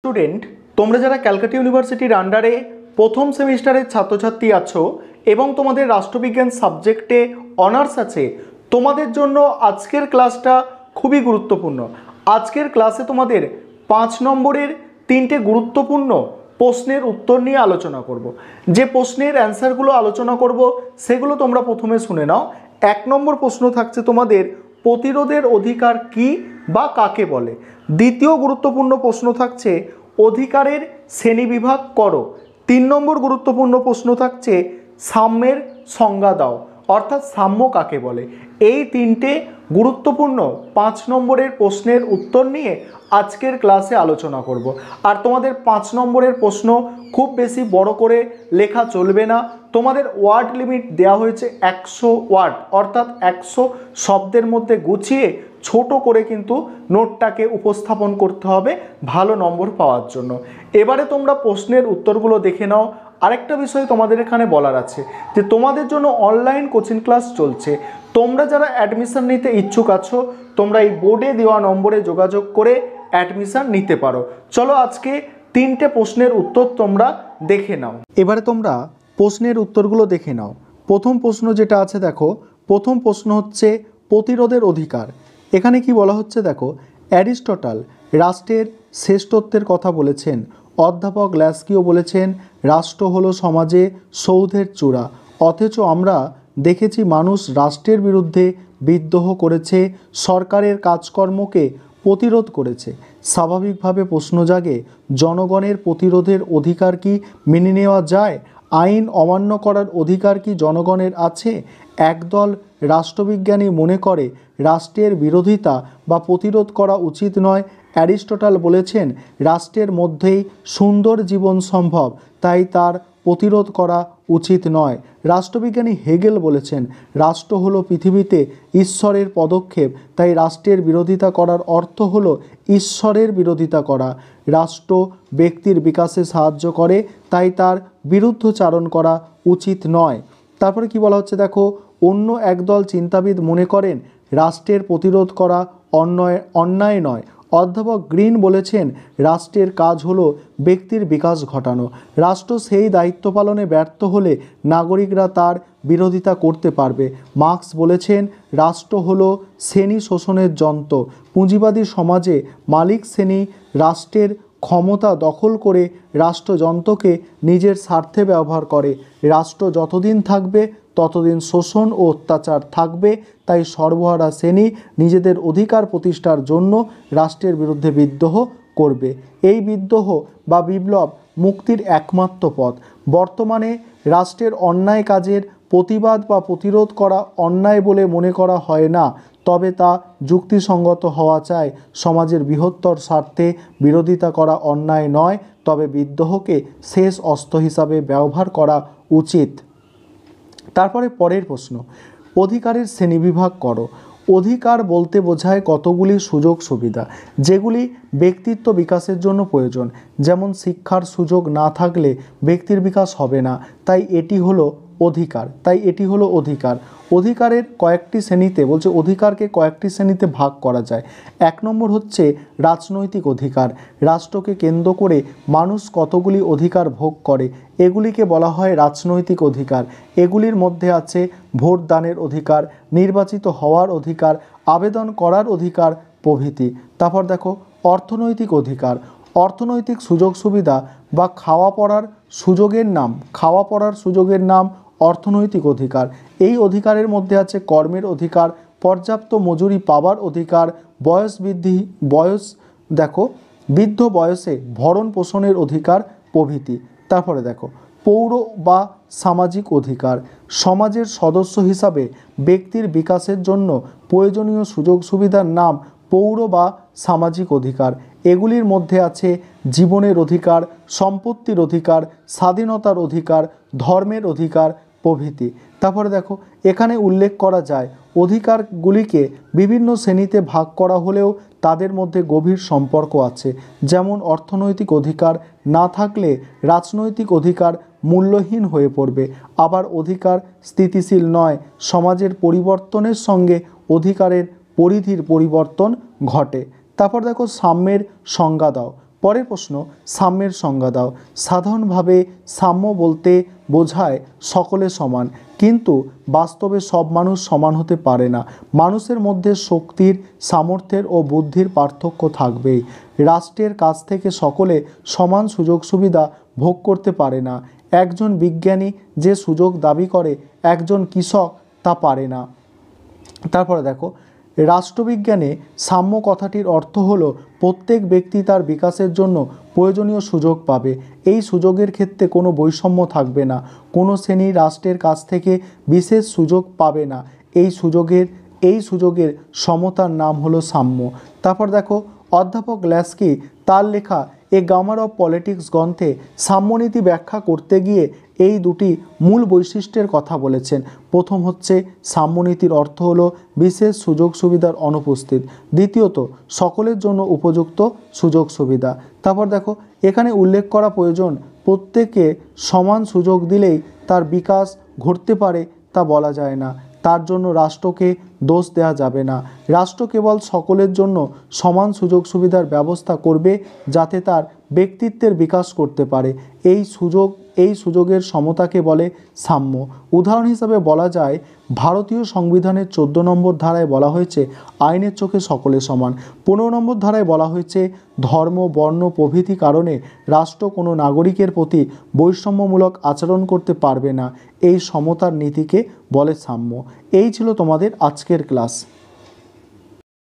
Student, তোমরা যারা ক্যালকাটা ইউনিভার্সিটির আন্ডারে প্রথম সেমিস্টারের ছাত্রছাত্রী আছো এবং তোমাদের রাষ্ট্রবিজ্ঞান সাবজেক্টে অনার্স আছে, তোমাদের জন্য আজকের ক্লাসটা খুবই গুরুত্বপূর্ণ। আজকের ক্লাসে তোমাদের 5 নম্বরের 3টে গুরুত্বপূর্ণ প্রশ্নের উত্তর নিয়ে আলোচনা করব। যে প্রশ্নের অ্যান্সারগুলো আলোচনা করব সেগুলো তোমরা প্রথমে শুনে নাও। 1 নম্বর প্রশ্ন থাকছে তোমাদের, প্রতিরোধের অধিকার কি বা কাকে বলে। দ্বিতীয় গুরুত্বপূর্ণ প্রশ্ন থাকছে, অধিকারের শ্রেণীবিভাগ করো। 3 নম্বর গুরুত্বপূর্ণ প্রশ্ন থাকছে, সাম্যের সংজ্ঞা দাও, অর্থাৎ সাম্য কাকে বলে। এই 3টে গুরুত্বপূর্ণ 5 নম্বরের প্রশ্নের উত্তর নিয়ে আজকের ক্লাসে আলোচনা করব। আর তোমাদের 5 নম্বরের প্রশ্ন খুব বেশি বড় করে লেখা চলবে না। তোমাদের ওয়ার্ড লিমিট দেওয়া হয়েছে 100 ওয়ার্ড, অর্থাৎ 100 শব্দের মধ্যে গুছিয়ে ছোট করে কিন্তু নোটটাকে উপস্থাপন করতে হবে ভালো নম্বর পাওয়ার জন্য। এবারে তোমরা প্রশ্নের উত্তরগুলো দেখে নাও। আরেকটা বিষয় তোমাদের এখানে বলার আছে যে তোমাদের জন্য অনলাইন কোচিং ক্লাস চলছে। তোমরা যারা অ্যাডমিশন নিতে ইচ্ছুক আছো, তোমরা এই বোর্ডে দেওয়া নম্বরে যোগাযোগ করে অ্যাডমিশন নিতে পারো। চলো আজকে 3টে প্রশ্নের উত্তর তোমরা দেখে নাও। এবারে তোমরা প্রশ্নের উত্তরগুলো দেখে নাও। প্রথম প্রশ্ন যেটা আছে দেখো, প্রথম প্রশ্ন হচ্ছে প্রতিরোধের অধিকার। এখানে কি বলা হচ্ছে দেখো, অ্যারিস্টটল রাষ্ট্রের শ্রেষ্ঠত্বের কথা বলেছেন। অধ্যাপক ল্যাস্কিও বলেছেন, রাষ্ট্র হলো সমাজে সৌধের চূড়া, অথচ আমরা দেখেছি মানুষ রাষ্ট্রের বিরুদ্ধে বিদ্রোহ করেছে, সরকারের কাজকর্মকে প্রতিরোধ করেছে। স্বাভাবিকভাবে প্রশ্ন জাগে, জনগণের প্রতিরোধের অধিকার কি মেনে নেওয়া যায়? আইন অমান্য করার অধিকার কি জনগণের আছে? একদল রাষ্ট্রবিজ্ঞানী মনে করে রাষ্ট্রের বিরোধিতা বা প্রতিরোধ করা উচিত নয়। অ্যারিস্টটল বলেছেন, রাষ্ট্রের মধ্যেই সুন্দর জীবন সম্ভব, তাই তার প্রতিরোধ করা উচিত নয়। রাষ্ট্রবিজ্ঞানী হেগেল বলেছেন, রাষ্ট্র হলো পৃথিবীতে ঈশ্বরের পদক্ষেপ, তাই রাষ্ট্রের বিরোধিতা করার অর্থ হলো ঈশ্বরের বিরোধিতা করা। রাষ্ট্র ব্যক্তির বিকাশে সাহায্য করে, তাই তার বিরুদ্ধচারণ করা উচিত নয়। তারপরে কি বলা হচ্ছে দেখো, অন্য একদল চিন্তাবিদ মনে করেন রাষ্ট্রের প্রতিরোধ করা অন্যায় নয়। অধ্যাপক গ্রিন বলেছেন, রাষ্ট্রের কাজ হলো ব্যক্তির বিকাশ ঘটানো। রাষ্ট্র সেই দায়িত্ব পালনে ব্যর্থ হলে নাগরিকরা তার বিরোধিতা করতে পারবে। মার্কস বলেছেন, রাষ্ট্র হলো শ্রেণী শোষণের যন্ত্র। পুঁজিবাদী সমাজে মালিক শ্রেণী রাষ্ট্রের ক্ষমতা দখল করে রাষ্ট্রযন্ত্রকে নিজের স্বার্থে ব্যবহার করে। রাষ্ট্র যতদিন থাকবে ততদিন শোষণ ও অত্যাচার থাকবে, তাই সর্বহারা শ্রেণী নিজেদের অধিকার প্রতিষ্ঠার জন্য রাষ্ট্রের বিরুদ্ধে বিদ্রোহ করবে। এই বিদ্রোহ বা বিপ্লব মুক্তির একমাত্র পথ। বর্তমানে রাষ্ট্রের অন্যায় কাজের প্রতিবাদ বা প্রতিরোধ করা অন্যায় বলে মনে করা হয় না, তবে তা যুক্তিসঙ্গত হওয়া চাই। সমাজের বৃহত্তর স্বার্থে বিরোধিতা করা অন্যায় নয়, তবে বিদ্রোহকে শেষ অস্ত্র হিসাবে ব্যবহার করা উচিত। তারপরে পরের প্রশ্ন, অধিকারের শ্রেণীবিভাগ করো। অধিকার বলতে বোঝায় কতগুলি সুযোগ সুবিধা, যেগুলি ব্যক্তিত্ব বিকাশের জন্য প্রয়োজন। যেমন শিক্ষার সুযোগ না থাকলে ব্যক্তির বিকাশ হবে না, তাই এটি হলো অধিকার। অধিকারের কয়েকটি শ্রেণীতে বলছে, অধিকারকে কয়েকটি শ্রেণীতে ভাগ করা যায়। 1 নম্বর হচ্ছে রাজনৈতিক অধিকার। রাষ্ট্রকে কেন্দ্র করে মানুষ কতগুলি অধিকার ভোগ করে, এগুলিকে বলা হয় রাজনৈতিক অধিকার। এগুলির মধ্যে আছে ভোটদানের অধিকার, নির্বাচিত হওয়ার অধিকার, আবেদন করার অধিকার প্রভৃতি। তারপর দেখো অর্থনৈতিক অধিকার। অর্থনৈতিক সুযোগ সুবিধা বা খাওয়া পড়ার সুযোগের নাম অর্থনৈতিক অধিকার। এই অধিকারের মধ্যে আছে কর্মের অধিকার, পর্যাপ্ত মজুরি পাবার অধিকার, বৃদ্ধ বয়সে ভরণ পোষণের অধিকার প্রভৃতি। তারপরে দেখো পৌর বা সামাজিক অধিকার। সমাজের সদস্য হিসাবে ব্যক্তির বিকাশের জন্য প্রয়োজনীয় সুযোগ সুবিধার নাম পৌর বা সামাজিক অধিকার। এগুলির মধ্যে আছে জীবনের অধিকার, সম্পত্তির অধিকার, স্বাধীনতার অধিকার, ধর্মের অধিকার প্রভৃতি। তারপরে দেখো এখানে উল্লেখ করা যায়, অধিকারগুলিকে বিভিন্ন শ্রেণীতে ভাগ করা হলেও তাদের মধ্যে গভীর সম্পর্ক আছে। যেমন অর্থনৈতিক অধিকার না থাকলে রাজনৈতিক অধিকার মূল্যহীন হয়ে পড়বে। আবার অধিকার স্থিতিশীল নয়, সমাজের পরিবর্তনের সঙ্গে অধিকারের পরিধির পরিবর্তন ঘটে। তারপর দেখো সাম্যের সংজ্ঞা দাও। পরের প্রশ্ন, সাম্যের সংজ্ঞা দাও। সাধারণভাবে সাম্য বলতে বোঝায় সকলে সমান, কিন্তু বাস্তবে সব মানুষ সমান হতে পারে না। মানুষের মধ্যে শক্তির, সামর্থ্যের ও বুদ্ধির পার্থক্য থাকবেই। রাষ্ট্রের কাছ থেকে সকলে সমান সুযোগ সুবিধা ভোগ করতে পারে না। একজন বিজ্ঞানী যে সুযোগ দাবি করে, একজন কৃষক তা পারে না। তারপরে দেখো, রাষ্ট্রবিজ্ঞানে সাম্য কথাটির অর্থ হলো প্রত্যেক ব্যক্তি তার বিকাশের জন্য প্রয়োজনীয় সুযোগ পাবে। এই সুযোগের ক্ষেত্রে কোনো বৈষম্য থাকবে না। কোনো শ্রেণী রাষ্ট্রের কাছ থেকে বিশেষ সুযোগ পাবে না। এই সুযোগের সমতার নাম হলো সাম্য। তারপর দেখো, অধ্যাপক ল্যাস্কি তার লেখা এ গ্রামার অফ পলিটিক্স গ্রন্থে সাম্যনীতি ব্যাখ্যা করতে গিয়ে এই দুটি মূল বৈশিষ্ট্যের কথা বলেছেন। প্রথম হচ্ছে, সাম্যনীতির অর্থ হলো বিশেষ সুযোগ সুবিধার অনুপস্থিত। দ্বিতীয়ত, সকলের জন্য উপযুক্ত সুযোগ সুবিধা। তারপর দেখো, এখানে উল্লেখ করা প্রয়োজন, প্রত্যেকে সমান সুযোগ দিলেই তার বিকাশ ঘটতে পারে তা বলা যায় না। তার জন্য রাষ্ট্রকে দোষ দেওয়া যাবে না। রাষ্ট্র কেবল সকলের জন্য সমান সুযোগ সুবিধার ব্যবস্থা করবে, যাতে তার ব্যক্তিত্বের বিকাশ করতে পারে। এই সুযোগের সমতাকে বলে সাম্য। উদাহরণ হিসাবে বলা যায়, ভারতীয় সংবিধানের 14 নম্বর ধারায় বলা হয়েছে আইনের চোখে সকলে সমান। 15 নম্বর ধারায় বলা হয়েছে ধর্ম, বর্ণ প্রভৃতি কারণে রাষ্ট্র কোনো নাগরিকের প্রতি বৈষম্যমূলক আচরণ করতে পারবে না। এই সমতার নীতিকে বলে সাম্য। এই ছিল তোমাদের আজকের ক্লাস।